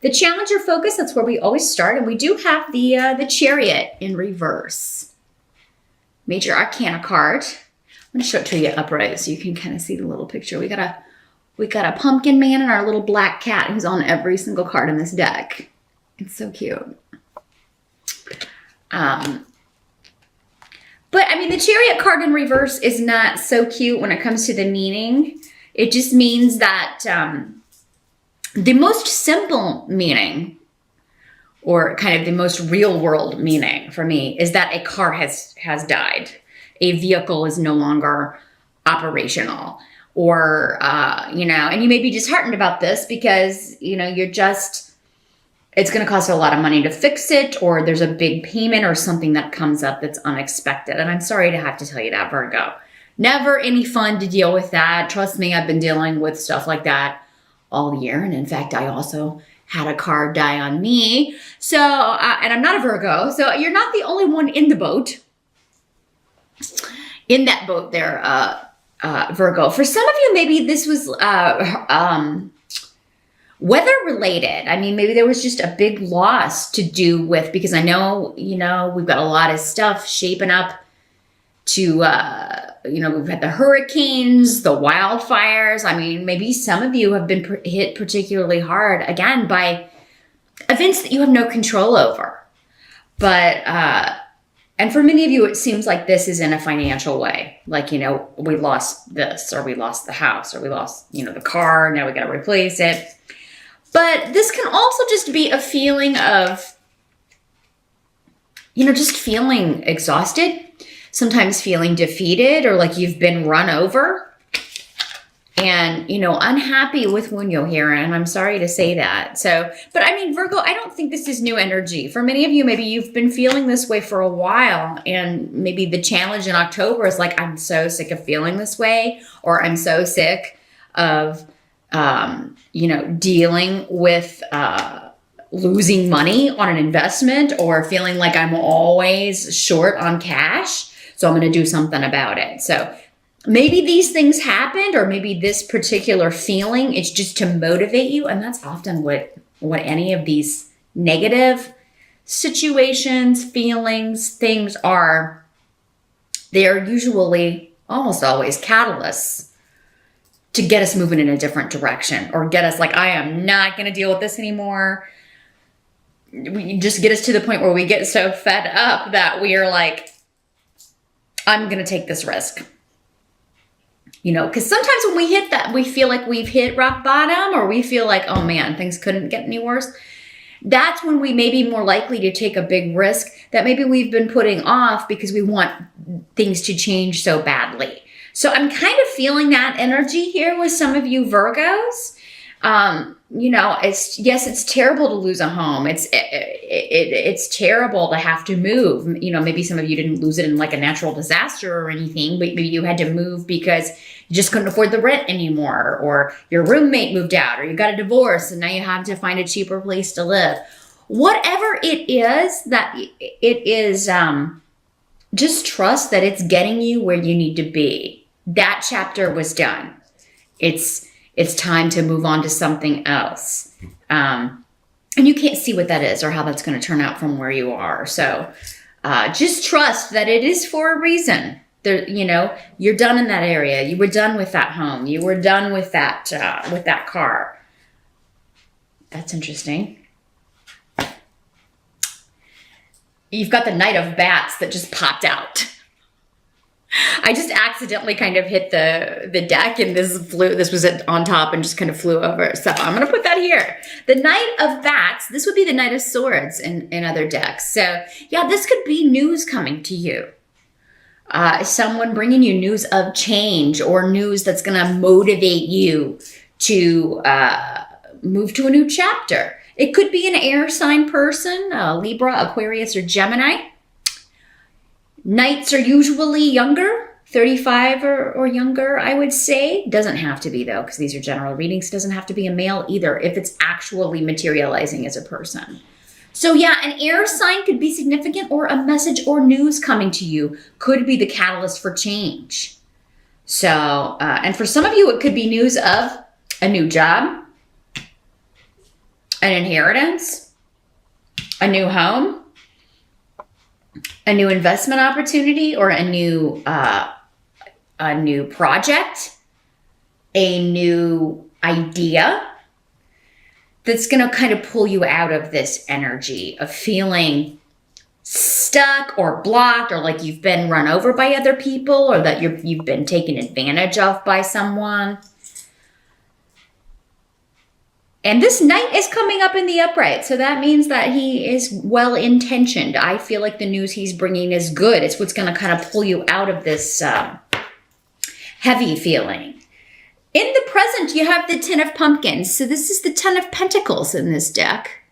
The Challenger focus, that's where we always start. And we do have the Chariot in reverse. Major Arcana card. I'm going to show it to you upright so you can kind of see the little picture. We got a pumpkin man and our little black cat who's on every single card in this deck. It's so cute. But I mean, the Chariot card in reverse is not so cute when it comes to the meaning. It just means that the most simple meaning, or kind of the most real world meaning for me, is that a car has died. A vehicle is no longer operational. Or, you know, and you may be disheartened about this because, you know, it's going to cost a lot of money to fix it, or there's a big payment or something that comes up that's unexpected. And I'm sorry to have to tell you that, Virgo. Never any fun to deal with that. Trust me, I've been dealing with stuff like that all year. And in fact, I also had a car die on me. So, and I'm not a Virgo, so you're not the only one in the boat. In that boat there, Virgo. For some of you, maybe this was weather related. I mean, maybe there was just a big loss to do with, because I know, you know, we've got a lot of stuff shaping up to, you know, we've had the hurricanes, the wildfires. I mean, maybe some of you have been hit particularly hard, again, by events that you have no control over. But, and for many of you, it seems like this is in a financial way. Like, you know, we lost this, or we lost the house, or we lost, you know, the car. Now we got to replace it. But this can also just be a feeling of, you know, just feeling exhausted, sometimes feeling defeated, or like you've been run over, and, you know, unhappy with Wunyo here. And I'm sorry to say that. So, but I mean, Virgo, I don't think this is new energy. For many of you, maybe you've been feeling this way for a while, and maybe the challenge in October is like, I'm so sick of feeling this way, or I'm so sick of, you know, dealing with losing money on an investment, or feeling like I'm always short on cash. So I'm going to do something about it. So maybe these things happened, or maybe this particular feeling is just to motivate you. And that's often what any of these negative situations, feelings, things are. They're usually, almost always, catalysts to get us moving in a different direction, or get us like, I am not going to deal with this anymore. We just get us to the point where we get so fed up that we are like, I'm going to take this risk. You know, because sometimes when we hit that, we feel like we've hit rock bottom, or we feel like, oh man, things couldn't get any worse. That's when we may be more likely to take a big risk that maybe we've been putting off because we want things to change so badly. So I'm kind of feeling that energy here with some of you Virgos. You know, it's terrible to lose a home. It's terrible to have to move. You know, maybe some of you didn't lose it in like a natural disaster or anything, but maybe you had to move because you just couldn't afford the rent anymore, or your roommate moved out, or you got a divorce and now you have to find a cheaper place to live. Whatever it is that it is, just trust that it's getting you where you need to be. That chapter was done. It's time to move on to something else. And you can't see what that is or how that's going to turn out from where you are. So just trust that it is for a reason. There, you know, you're done in that area. You were done with that home. You were done with that car. That's interesting. You've got the Knight of Bats that just popped out. I just accidentally kind of hit the deck, and this was on top and just kind of flew over. So I'm going to put that here. The Knight of Bats, this would be the Knight of Swords in other decks. So yeah, this could be news coming to you. Someone bringing you news of change, or news that's going to motivate you to move to a new chapter. It could be an air sign person, Libra, Aquarius, or Gemini. Knights are usually younger, 35 or younger, I would say. Doesn't have to be, though, because these are general readings. Doesn't have to be a male either, if it's actually materializing as a person. So yeah, an air sign could be significant, or a message or news coming to you could be the catalyst for change. So, and for some of you, it could be news of a new job, an inheritance, a new home, a new investment opportunity, or a new project, a new idea that's going to kind of pull you out of this energy of feeling stuck or blocked, or like you've been run over by other people, or that you've been taken advantage of by someone. And this Knight is coming up in the upright, so that means that he is well-intentioned. I feel like the news he's bringing is good. It's what's going to kind of pull you out of this heavy feeling. In the present, you have the Ten of Pumpkins. So this is the Ten of Pentacles in this deck.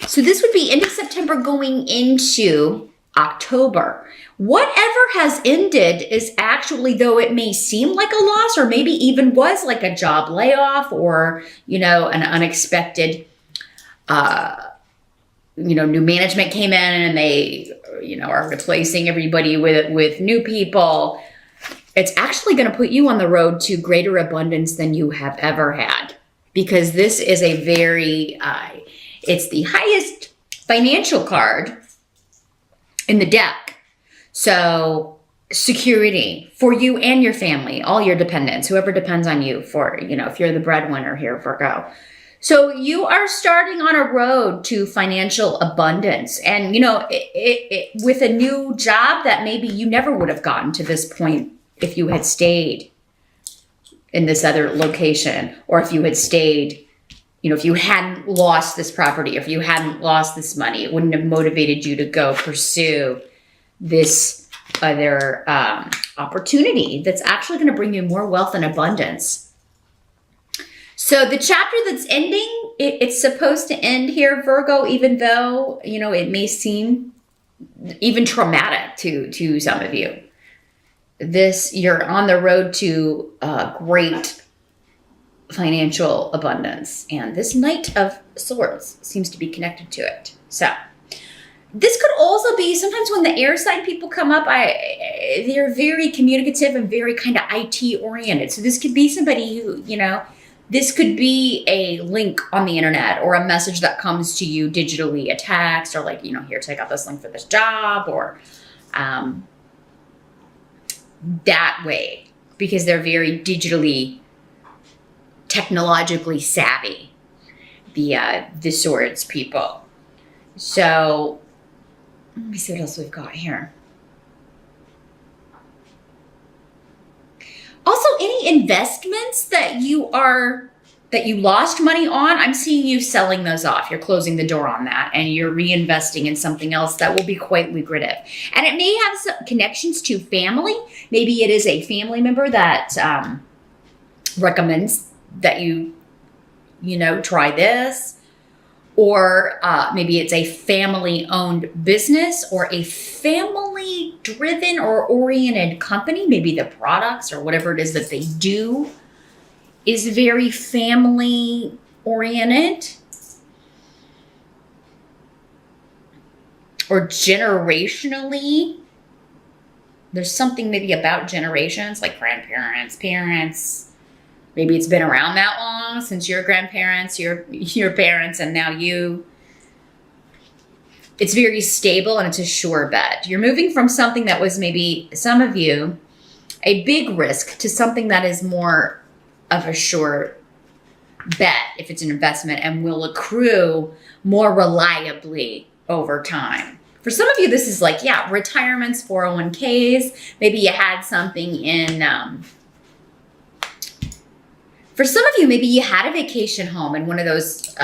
So this would be end of September going into October. Whatever has ended is actually, though it may seem like a loss, or maybe even was like a job layoff, or, you know, an unexpected, new management came in and they, are replacing everybody with new people. It's actually going to put you on the road to greater abundance than you have ever had, because this is a very, it's the highest financial card in the deck. So security for you and your family, all your dependents, whoever depends on you for, if you're the breadwinner here, Virgo. So you are starting on a road to financial abundance. And, with a new job that maybe you never would have gotten to this point if you had stayed in this other location, or if you had stayed, if you hadn't lost this property, or if you hadn't lost this money, it wouldn't have motivated you to go pursue this other opportunity that's actually going to bring you more wealth and abundance. So the chapter that's ending, it's supposed to end here, Virgo, even though, it may seem even traumatic to some of you. You're on the road to great financial abundance, and this Knight of Swords seems to be connected to it. So this could also be, sometimes when the air sign people come up, they're very communicative and very kind of IT oriented. So this could be somebody who, this could be a link on the internet, or a message that comes to you digitally, a text, or like, here, check out this link for this job, or that way, because they're very digitally, technologically savvy, the Swords people. So let me see what else we've got here. Also, any investments that you lost money on, I'm seeing you selling those off. You're closing the door on that, and you're reinvesting in something else that will be quite lucrative. And it may have some connections to family. Maybe it is a family member that recommends that you try this. Or maybe it's a family-owned business, or a family-driven or oriented company. Maybe the products or whatever it is that they do is very family-oriented. Or generationally, there's something maybe about generations, like grandparents, parents. Maybe it's been around that long, since your grandparents, your parents, and now you. It's very stable, and it's a sure bet. You're moving from something that was maybe, some of you, a big risk, to something that is more of a sure bet if it's an investment, and will accrue more reliably over time. For some of you, this is like, retirements, 401ks. Maybe you had something in... For some of you, maybe you had a vacation home in one of those,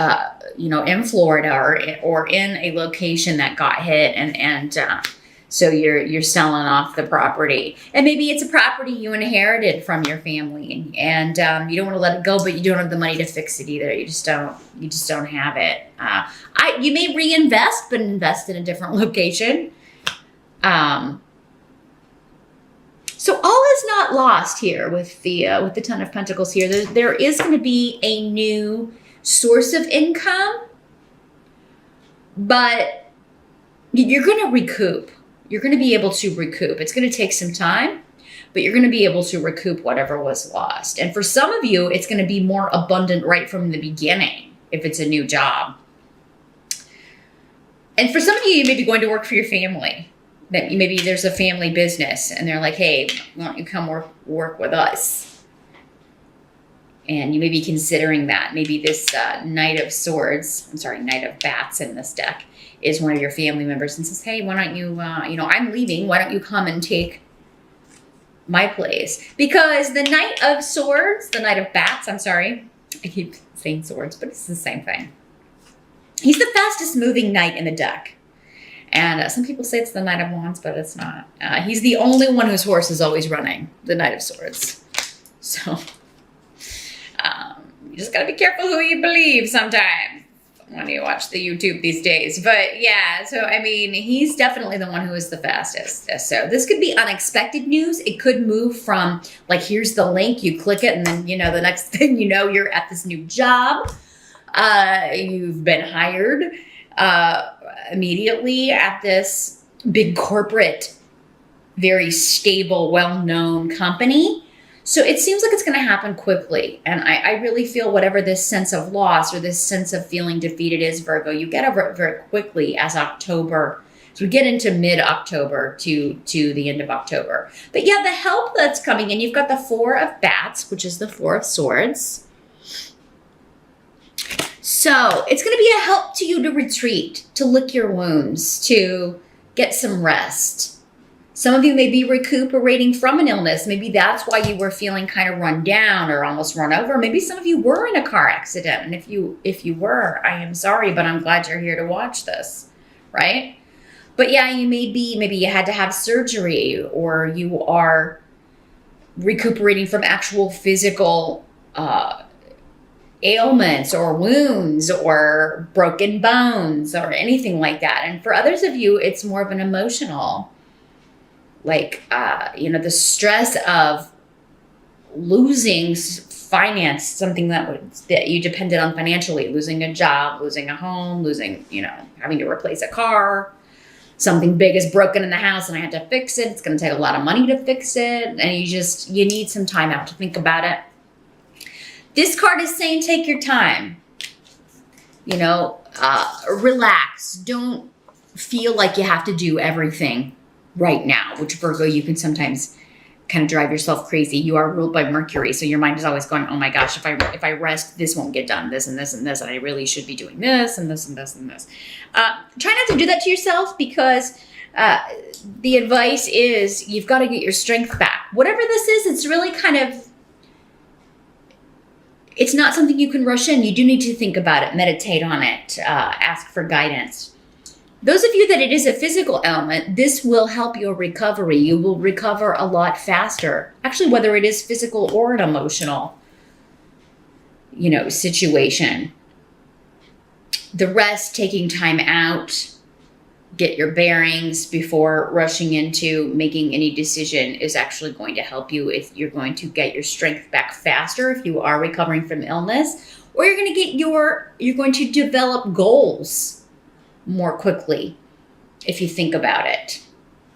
in Florida, or in a location that got hit, and so you're selling off the property. And maybe it's a property you inherited from your family, and you don't want to let it go, but you don't have the money to fix it either. You just don't have it. You may reinvest, but invest in a different location. So all is not lost here with the Ten of Pentacles here. There is going to be a new source of income, but you're going to recoup. You're going to be able to recoup. It's going to take some time, but you're going to be able to recoup whatever was lost. And for some of you, it's going to be more abundant right from the beginning. if it's a new job. And for some of you, you may be going to work for your family. That maybe there's a family business and they're like, hey, why don't you come work with us? And you may be considering that. Maybe this Knight of Bats in this deck is one of your family members and says, hey, why don't you, I'm leaving. Why don't you come and take my place? Because the Knight of Bats, I keep saying swords, but it's the same thing. He's the fastest moving knight in the deck. And some people say it's the Knight of Wands, but it's not. He's the only one whose horse is always running, the Knight of Swords. So you just got to be careful who you believe sometimes when you watch the YouTube these days. But yeah, so I mean, he's definitely the one who is the fastest. So this could be unexpected news. It could move from like, here's the link, you click it, and then, the next thing you know, you're at this new job. You've been hired immediately at this big corporate, very stable, well-known company. So it seems like it's going to happen quickly. And I really feel whatever this sense of loss or this sense of feeling defeated is, Virgo, you get over it very quickly as October. So we get into mid-October to the end of October. But yeah, the help that's coming in, you've got the Four of Bats, which is the Four of Swords. So it's going to be a help to you to retreat, to lick your wounds, to get some rest. Some of you may be recuperating from an illness. Maybe that's why you were feeling kind of run down or almost run over. Maybe some of you were in a car accident. And if you were, I am sorry, but I'm glad you're here to watch this, right? But yeah, maybe you had to have surgery, or you are recuperating from actual physical ailments or wounds or broken bones or anything like that. And for others of you, it's more of an emotional, like, the stress of losing finance, something that you depended on financially, losing a job, losing a home, losing, having to replace a car. Something big is broken in the house and I had to fix it. It's going to take a lot of money to fix it. And you need some time out to think about it. This card is saying take your time, relax. Don't feel like you have to do everything right now, which Virgo, you can sometimes kind of drive yourself crazy. You are ruled by Mercury, so your mind is always going, oh my gosh, if I rest, this won't get done, this and this and this, and I really should be doing this and this and this and this. Try not to do that to yourself, because the advice is you've got to get your strength back. Whatever this is, it's really kind of, it's not something you can rush in. You do need to think about it, meditate on it, ask for guidance. Those of you that it is a physical element, this will help your recovery. You will recover a lot faster. Actually, whether it is physical or an emotional, situation. The rest, taking time out, get your bearings before rushing into making any decision, is actually going to help you if you're going to get your strength back faster if you are recovering from illness, or you're going to develop goals more quickly if you think about it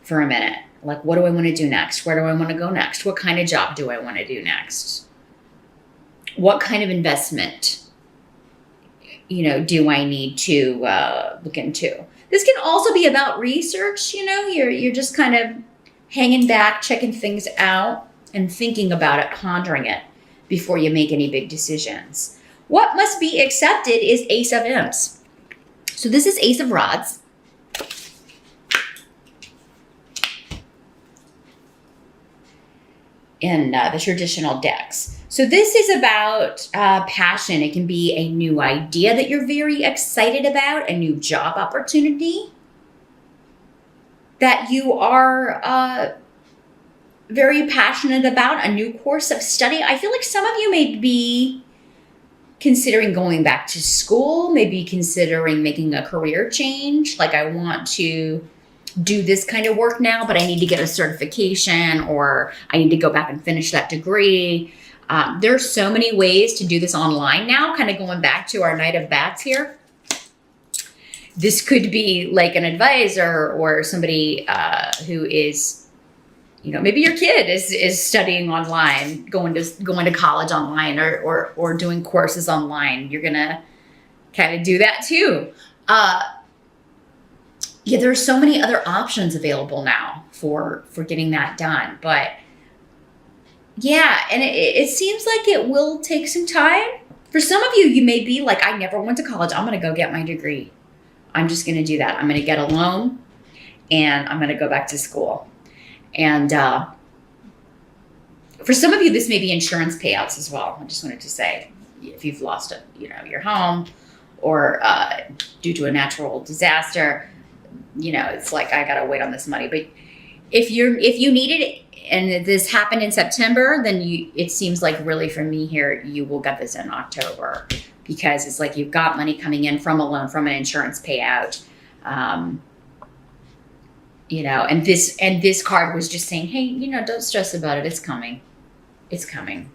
for a minute. Like, what do I want to do next? Where do I want to go next? What kind of job do I want to do next? What kind of investment, do I need to look into? This can also be about research. You're just kind of hanging back, checking things out and thinking about it, pondering it before you make any big decisions. What must be accepted is Ace of Imps. So this is Ace of Rods. In the traditional decks. So this is about passion. It can be a new idea that you're very excited about, a new job opportunity that you are very passionate about, a new course of study. I feel like some of you may be considering going back to school, maybe considering making a career change. Like, I want to do this kind of work now, but I need to get a certification, or I need to go back and finish that degree. There's so many ways to do this online now, kind of going back to our Knight of Bats here. This could be like an advisor or somebody who is, maybe your kid is studying online, going to college online, or doing courses online. You're gonna kind of do that too. Yeah, there's so many other options available now for getting that done. But yeah, and it seems like it will take some time. For some of you, you may be like, I never went to college. I'm going to go get my degree. I'm just going to do that. I'm going to get a loan and I'm going to go back to school. And for some of you, this may be insurance payouts as well. I just wanted to say, if you've lost your home or due to a natural disaster, it's like, I got to wait on this money. But if you needed it and this happened in September, then it seems like really for me here, you will get this in October, because it's like you've got money coming in from a loan, from an insurance payout. And this card was just saying, hey, don't stress about it. It's coming. It's coming.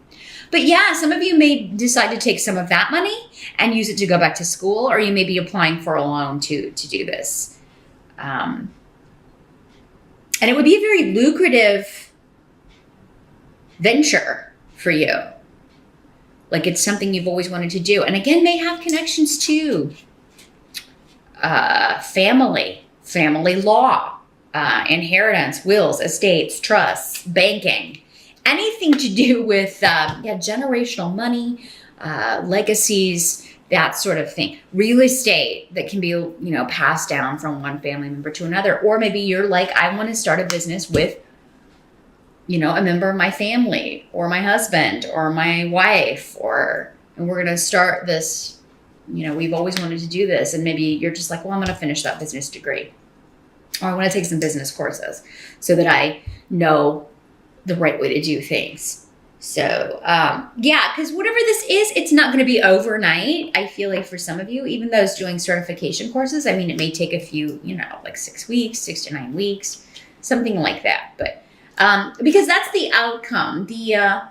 But yeah, some of you may decide to take some of that money and use it to go back to school, or you may be applying for a loan to do this. And it would be a very lucrative venture for you. Like it's something you've always wanted to do. And again, may have connections to family law, inheritance, wills, estates, trusts, banking, anything to do with generational money, legacies, that sort of thing. Real estate that can be, passed down from one family member to another. Or maybe you're like, I want to start a business with, a member of my family or my husband or my wife, and we're going to start this, we've always wanted to do this. And maybe you're just like, well, I'm going to finish that business degree, or I want to take some business courses so that I know the right way to do things. So, because whatever this is, it's not going to be overnight. I feel like for some of you, even those doing certification courses, it may take a few, like 6 weeks, 6 to 9 weeks, something like that. But, because that's the outcome. The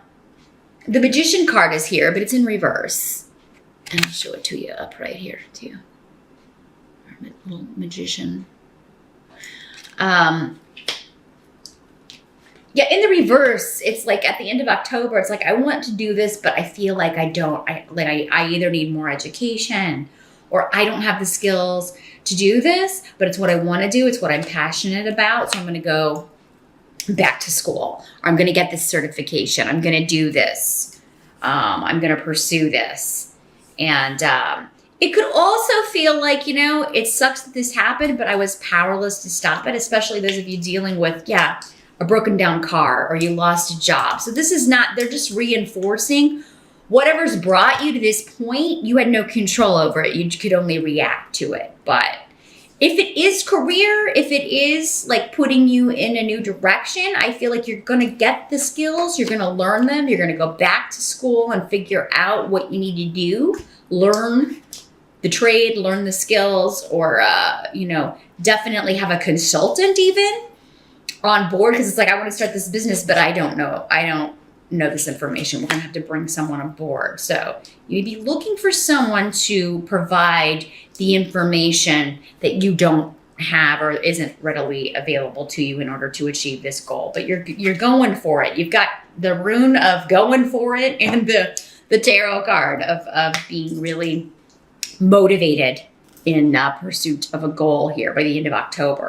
Magician card is here, but it's in reverse. And I'll show it to you up right here too. Our little Magician. Yeah, in the reverse, it's like at the end of October, it's like, I want to do this, but I feel like I don't. I either need more education or I don't have the skills to do this, but it's what I want to do. It's what I'm passionate about. So I'm going to go back to school, or I'm going to get this certification. I'm going to do this. I'm going to pursue this. And it could also feel like, it sucks that this happened, but I was powerless to stop it, especially those of you dealing with, a broken down car, or you lost a job. So this is not, they're just reinforcing whatever's brought you to this point. You had no control over it. You could only react to it. But if it is career, if it is like putting you in a new direction, I feel like you're going to get the skills. You're going to learn them. You're going to go back to school and figure out what you need to do. Learn the trade, learn the skills, or, definitely have a consultant even on board, because it's like, I want to start this business, but I don't know this information. We're going to have to bring someone on board. So you'd be looking for someone to provide the information that you don't have or isn't readily available to you in order to achieve this goal. But you're going for it. You've got the rune of going for it and the tarot card of being really motivated in pursuit of a goal here by the end of October.